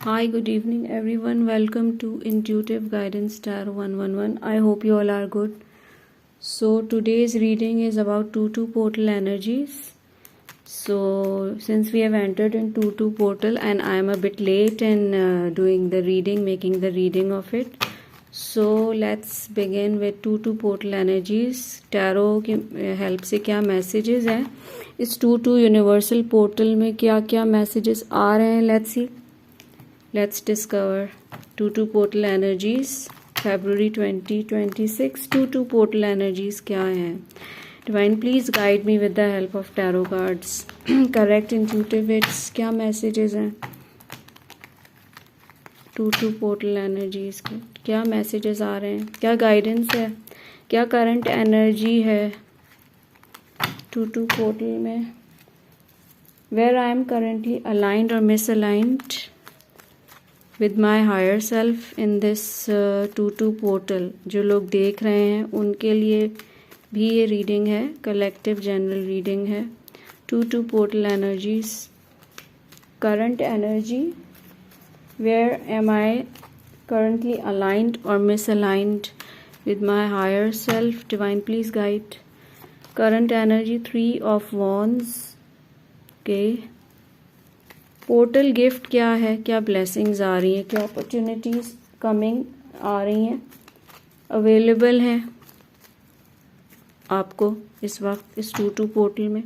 Hi, good evening, everyone. Welcome to Intuitive Guidance Tarot 111. I hope you all are good. So, today's reading is about 2 portal energies. So, since we have entered in 2 portal and I am a bit late in doing the reading, making the reading of it. So, let's begin with 2 portal energies. Tarot की help से क्या messages हैं इस 2 universal portal में क्या क्या messages आ रहे हैं. Let's see. Let's discover 2 portal energies February 2026. 2 portal energies क्या हैं? Divine, please guide me with the help of tarot cards. Correct intuitive hits क्या messages हैं? 2 portal energies के क्या messages आ रहे हैं? क्या guidance है? क्या current energy है 2 portal में? Where I am currently aligned or misaligned with my higher self in this 2 portal. जो लोग देख रहे हैं उनके लिए भी ये रीडिंग है, कलेक्टिव जनरल रीडिंग है. 2 portal energies, current energy, where am I currently aligned or misaligned with my higher self? Divine, please guide. Current energy 3 of Wands. Okay. Portal gift क्या है, क्या ब्लेसिंग्स आ रही हैं, क्या अपॉर्चुनिटीज़ कमिंग आ रही हैं, available हैं आपको इस वक्त इस 2 पोर्टल में.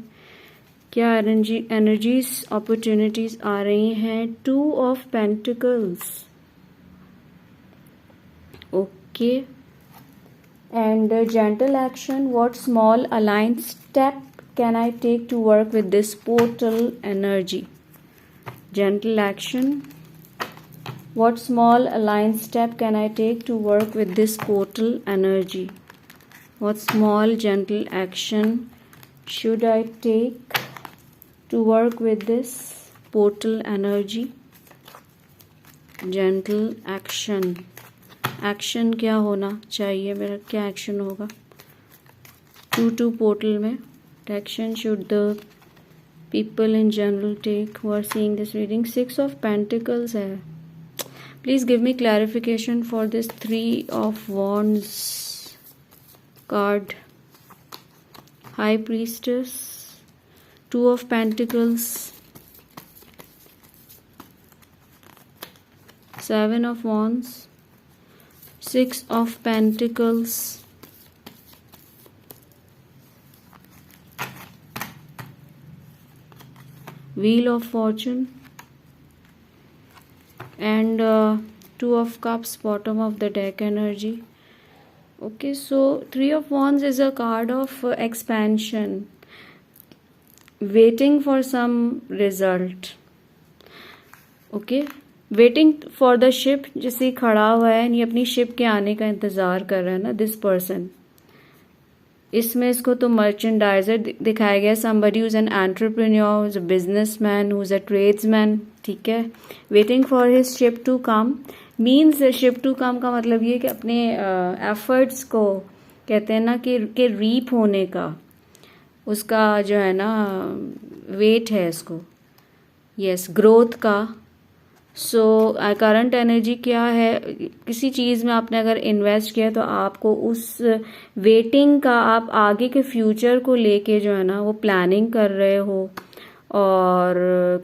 क्या एनर्जीज अपॉर्चुनिटीज़ आ रही हैं. 2 of Pentacles. Okay. And gentle action. What small aligned step can I take to work with this portal energy. Gentle action. What small aligned step can I take to work with this portal energy? What small gentle action should I take to work with this portal energy? Gentle action. Action क्या होना चाहिए मेरा, क्या action होगा 2 portal में? What action should the people in general take who are seeing this reading? 6 of Pentacles है. Please give me clarification for this 3 of Wands card. High Priestess, 2 of Pentacles, 7 of Wands, 6 of Pentacles, Wheel of Fortune, and 2 of Cups, bottom of the deck energy. Okay, so 3 of Wands is a card of expansion, waiting for some result. Okay, waiting for the ship. जैसे खड़ा हुआ है, ये अपनी ship के आने का इंतज़ार कर रहा है ना दिस पर्सन. इसमें इसको तो मर्चेंडाइजर दिखाया गया, somebody who's an entrepreneur, who's a businessman, who's a tradesman. ठीक है. Waiting for his ship to come means ship to come का मतलब ये कि अपने एफर्ट्स को कहते हैं ना कि रीप होने का उसका जो है ना वेट है इसको. यस, ग्रोथ का. सो करंट एनर्जी क्या है, किसी चीज़ में आपने अगर इन्वेस्ट किया तो आपको उस वेटिंग का, आप आगे के फ्यूचर को लेके जो है ना वो प्लानिंग कर रहे हो और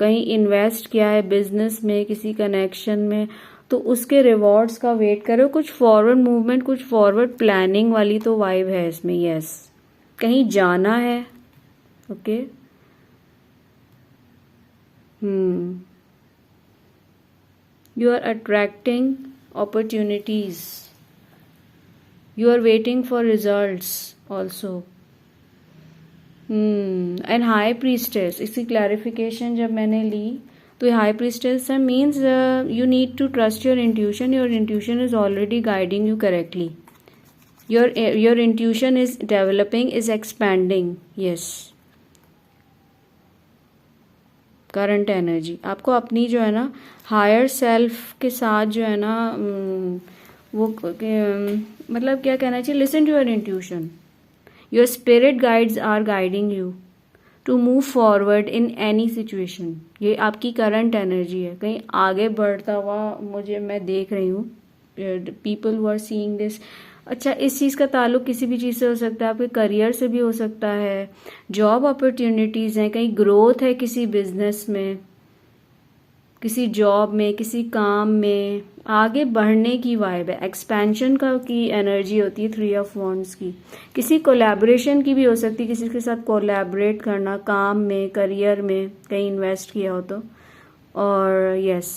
कहीं इन्वेस्ट किया है बिजनेस में, किसी कनेक्शन में, तो उसके रिवॉर्ड्स का वेट कर रहे हो. कुछ फॉरवर्ड मूवमेंट, कुछ फॉरवर्ड प्लानिंग वाली तो वाइब है इसमें. यस, कहीं जाना है. Okay. You are attracting opportunities. You are waiting for results also. And High Priestess, इसकी clarification जब मैंने ली तो ये High Priestess है means you need to trust your intuition. Your intuition is already guiding you correctly. Your intuition is developing, is expanding. Yes. Current energy आपको अपनी जो है ना हायर सेल्फ के साथ जो है ना वो मतलब क्या कहना चाहिए, listen to your intuition. Your spirit guides are guiding you to move forward in any situation. ये आपकी करंट एनर्जी है, कहीं आगे बढ़ता हुआ मैं देख रही हूँ। People who are seeing this, अच्छा इस चीज़ का ताल्लुक किसी भी चीज़ से हो सकता है, आपके करियर से भी हो सकता है, जॉब अपॉर्चुनिटीज़ हैं, कहीं ग्रोथ है किसी बिजनेस में, किसी जॉब में, किसी काम में, आगे बढ़ने की वाइब है, एक्सपेंशन का की एनर्जी होती है 3 ऑफ वॉन्ड्स की। किसी कोलैबोरेशन की भी हो सकती है, किसी के साथ कोलैबोरेट करना काम में, करियर में, कहीं इन्वेस्ट किया हो तो। और yes,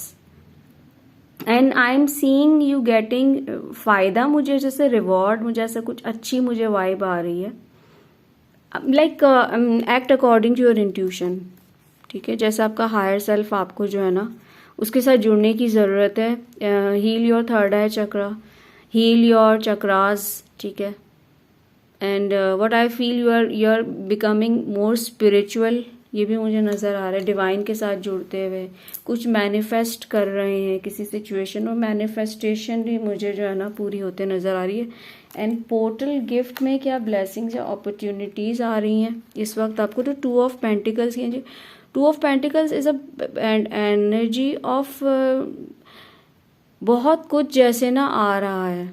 and I am seeing you getting फ़ायदा, मुझे जैसे रिवॉर्ड, मुझे ऐसा कुछ अच्छी मुझे वाइब आ रही है। Like act according to your intuition, ठीक है। जैसा आपका हायर सेल्फ आपको जो है ना उसके साथ जुड़ने की ज़रूरत है। Heal your third eye chakra, heal your chakras, ठीक है। And what I feel you are becoming more spiritual, ये भी मुझे नज़र आ रहा है। डिवाइन के साथ जुड़ते हुए कुछ मैनिफेस्ट कर रहे हैं किसी सिचुएशन, और मैनिफेस्टेशन भी मुझे जो है ना पूरी होते नज़र आ रही है। एंड पोर्टल गिफ्ट में क्या ब्लेसिंग्स या अपॉर्चुनिटीज़ आ रही हैं इस वक्त आपको। तो 2 ऑफ पेंटिकल्स की energy, 2 of pentacles is a energy of बहुत कुछ जैसे ना आ रहा है।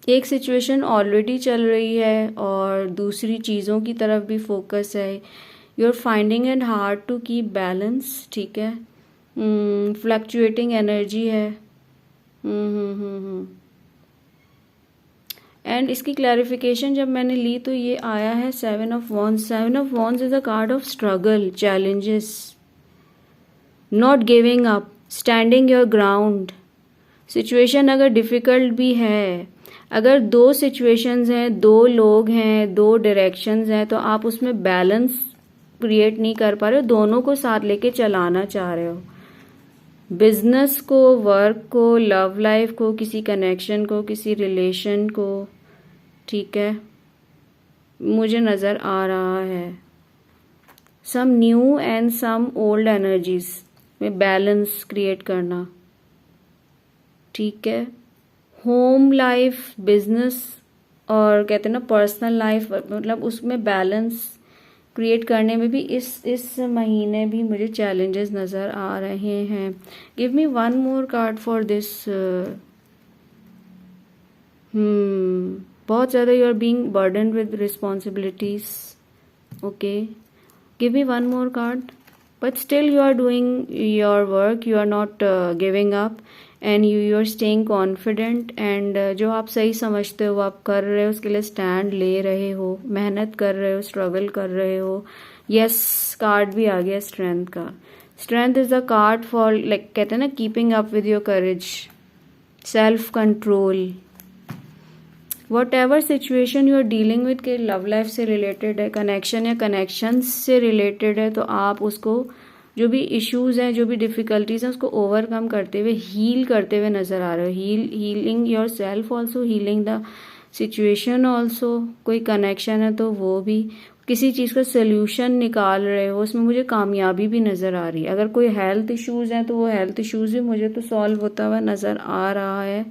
एक सिचुएशन ऑलरेडी चल रही है और दूसरी चीज़ों की तरफ भी फोकस है। You are finding it hard to keep balance, ठीक है। फ्लक्चुएटिंग एनर्जी है। एंड इसकी क्लैरिफिकेशन जब मैंने ली तो ये आया है 7 of wands. 7 of wands is a card of struggle, challenges, not giving up, standing your ground. Situation अगर डिफ़िकल्ट भी है, अगर 2 सिचुएशंस हैं, 2 लोग हैं, 2 डायरेक्शंस हैं, तो आप उसमें बैलेंस क्रिएट नहीं कर पा रहे हो, दोनों को साथ लेके चलाना चाह रहे हो। बिजनेस को, वर्क को, लव लाइफ को, किसी कनेक्शन को, किसी रिलेशन को, ठीक है, मुझे नज़र आ रहा है। Some new and some old energies में बैलेंस क्रिएट करना, ठीक है। होम लाइफ, बिजनेस और कहते हैं ना पर्सनल लाइफ, मतलब उसमें बैलेंस क्रिएट करने में भी इस महीने भी मुझे चैलेंजेस नज़र आ रहे हैं। Give me 1 more card for this. बहुत ज़्यादा you are being burden with responsibilities, okay. Give me 1 more card, but still you are doing your work, you are not giving up and you are staying confident and जो आप सही समझते हो आप कर रहे हो, उसके लिए स्टैंड ले रहे हो, मेहनत कर रहे हो, स्ट्रगल कर रहे हो। यस, कार्ड भी आ गया स्ट्रेंथ का। Strength is the card for like कहते हैं ना keeping up with your courage, self control. Whatever situation you are dealing with के लव लाइफ से रिलेटेड है, कनेक्शन या कनेक्शंस से रिलेटेड है, तो आप उसको जो भी इश्यूज हैं, जो भी डिफ़िकल्टीज हैं, उसको ओवरकम करते हुए, हील करते हुए नज़र आ रहे हो। Healing your self also, healing the situation also. कोई कनेक्शन है तो वो भी, किसी चीज़ का सोल्यूशन निकाल रहे हो, उसमें मुझे कामयाबी भी नज़र आ रही है। अगर कोई हेल्थ इश्यूज़ हैं तो वो हेल्थ इश्यूज़ भी मुझे तो सॉल्व होता हुआ नज़र आ रहा है।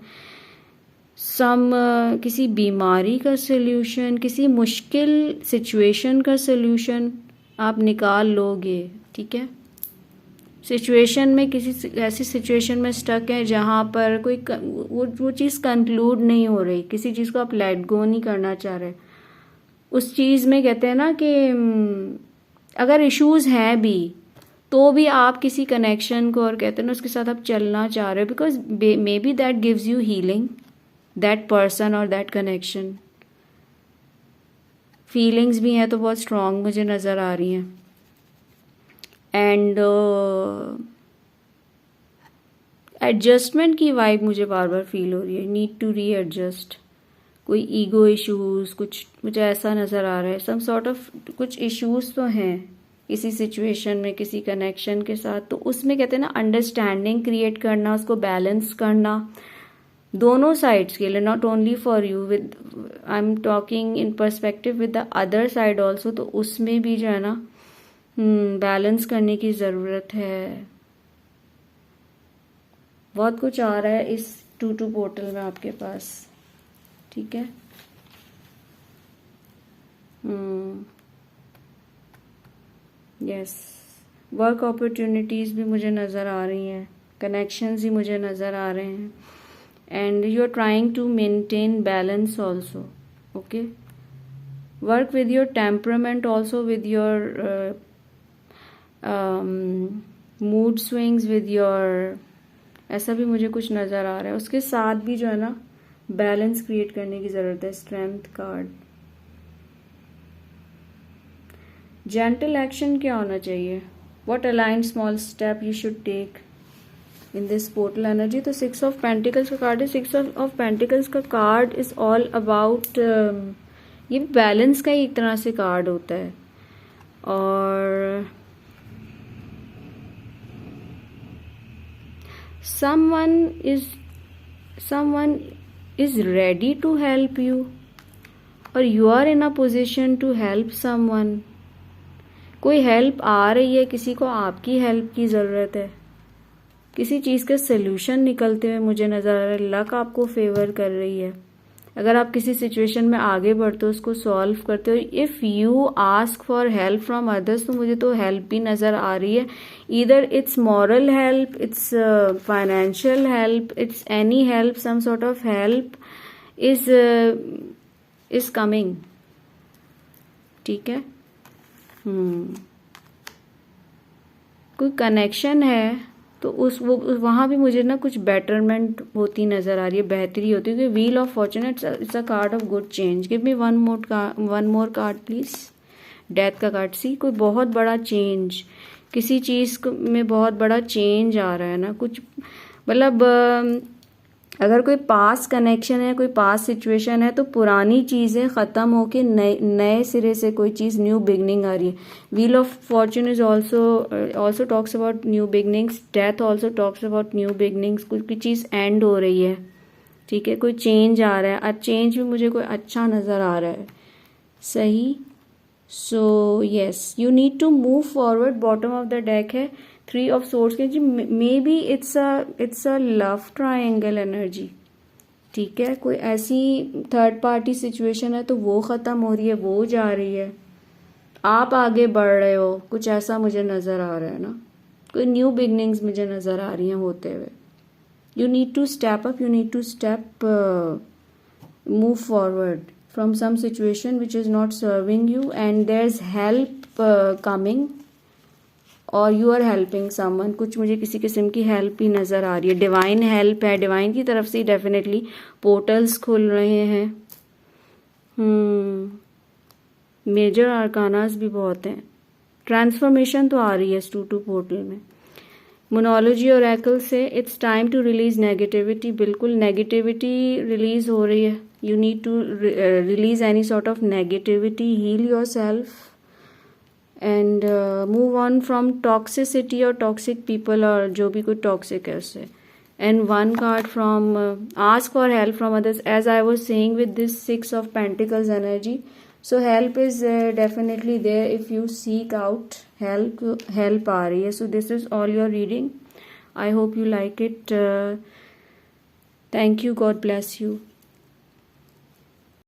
किसी बीमारी का सोल्यूशन, किसी मुश्किल सिचुएशन का सोल्यूशन आप निकाल लोगे, ठीक है। सिचुएशन में, किसी ऐसी सिचुएशन में स्टक है जहाँ पर कोई वो चीज़ कंक्लूड नहीं हो रही, किसी चीज़ को आप लेट गो नहीं करना चाह रहे, उस चीज़ में कहते हैं ना कि अगर इश्यूज़ हैं भी तो भी आप किसी कनेक्शन को और कहते हैं ना उसके साथ आप चलना चाह रहे हो, because may be that gives you healing, that person और दैट कनेक्शन। फीलिंग्स भी हैं तो बहुत स्ट्रॉन्ग मुझे नज़र आ रही हैं। एंड एडजस्टमेंट की वाइब मुझे बार बार फील हो रही है, नीड टू री एडजस्ट। कोई ईगो इश्यूज, कुछ मुझे ऐसा नज़र आ रहा है। सम सॉर्ट ऑफ कुछ इश्यूज तो हैं किसी सिचुएशन में, किसी कनेक्शन के साथ, तो उसमें कहते हैं ना अंडरस्टैंडिंग क्रिएट करना, उसको बैलेंस करना दोनों साइड्स के लिए, not only for you, with I am talking in perspective with the other side also. तो उसमें भी जो है ना बैलेंस करने की ज़रूरत है। बहुत कुछ आ रहा है इस 2-2 पोर्टल में आपके पास, ठीक है। यस, वर्क अपॉर्चुनिटीज़ भी मुझे नज़र आ रही हैं, कनेक्शंस ही मुझे नज़र आ रहे हैं, and you are trying to maintain balance also. Okay, work with your temperament also, with your mood swings, with your, ऐसा भी मुझे कुछ नज़र आ रहा है. उसके साथ भी जो है ना बैलेंस क्रिएट करने की ज़रूरत है. Strength card. जेंटल एक्शन क्या होना चाहिए? What align small step you should take in this portal energy. तो 6 ऑफ पेंटिकल्स का कार्ड है. 6 ऑफ पेंटिकल्स का कार्ड इज ऑल अबाउट, ये बैलेंस का ही एक तरह से कार्ड होता है. और someone is ready to help you, or you are in a position to help someone. कोई हेल्प आ रही है, किसी को आपकी हेल्प की ज़रूरत है, किसी चीज़ का सोल्यूशन निकलते हुए मुझे नज़र आ रहा है. लक आपको फेवर कर रही है. अगर आप किसी सिचुएशन में आगे बढ़ते हो, उसको सॉल्व करते हो, if you ask for help from others, तो मुझे तो हेल्प भी नज़र आ रही है. Either it's moral help, it's financial help, it's any help, some sort of help is coming. ठीक है. कोई कनेक्शन है तो वहाँ भी मुझे ना कुछ बेटरमेंट होती नज़र आ रही है, बेहतरी होती है. क्योंकि wheel of Fortune it's a card of good change. Give me one more card please. Death का कार्ड. सी, कोई बहुत बड़ा चेंज, किसी चीज़ में बहुत बड़ा चेंज आ रहा है ना. कुछ मतलब अगर कोई पास कनेक्शन है, कोई पास सिचुएशन है, तो पुरानी चीज़ें ख़त्म होके नए सिरे से कोई चीज़, न्यू बिगनिंग आ रही है. Wheel of Fortune is also talks about new beginnings. Death also talks about new beginnings. कोई चीज़ एंड हो रही है. ठीक है, कोई चेंज आ रहा है. आज चेंज भी मुझे कोई अच्छा नज़र आ रहा है. सही. So yes, you need to move forward. Bottom of the deck है 3 ऑफ सोर्ड्स के. Maybe it's a love triangle energy. ठीक है, कोई ऐसी थर्ड पार्टी सिचुएशन है तो वो ख़त्म हो रही है, वो जा रही है, आप आगे बढ़ रहे हो. कुछ ऐसा मुझे नज़र आ रहा है ना. कोई न्यू बिगनिंग्स मुझे नज़र आ रही हैं होते हुए. You need to step up, you need to step move forward from some situation which is not serving you, and there's help coming, or you are helping someone. कुछ मुझे किसी किस्म की हेल्प ही नज़र आ रही है. डिवाइन हेल्प है, डिवाइन की तरफ से डेफिनेटली पोर्टल्स खुल रहे हैं. मेजर आर्कानास भी बहुत हैं. ट्रांसफॉर्मेशन तो आ रही है 2 पोर्टल में. मोनोलॉजी और ओरेकल से it's time to release negativity. बिल्कुल नेगेटिविटी रिलीज हो रही है. You need to release any sort of negativity, heal yourself and move on from toxicity और टॉक्सिक पीपल, और जो भी कोई टॉक्सिक है उससे. And one card from ask for help from others. As I was saying with this 6 of pentacles energy, so help is definitely there if you seek out help आ रही है. so this is all your reading. I hope you like it. Thank you. God bless you.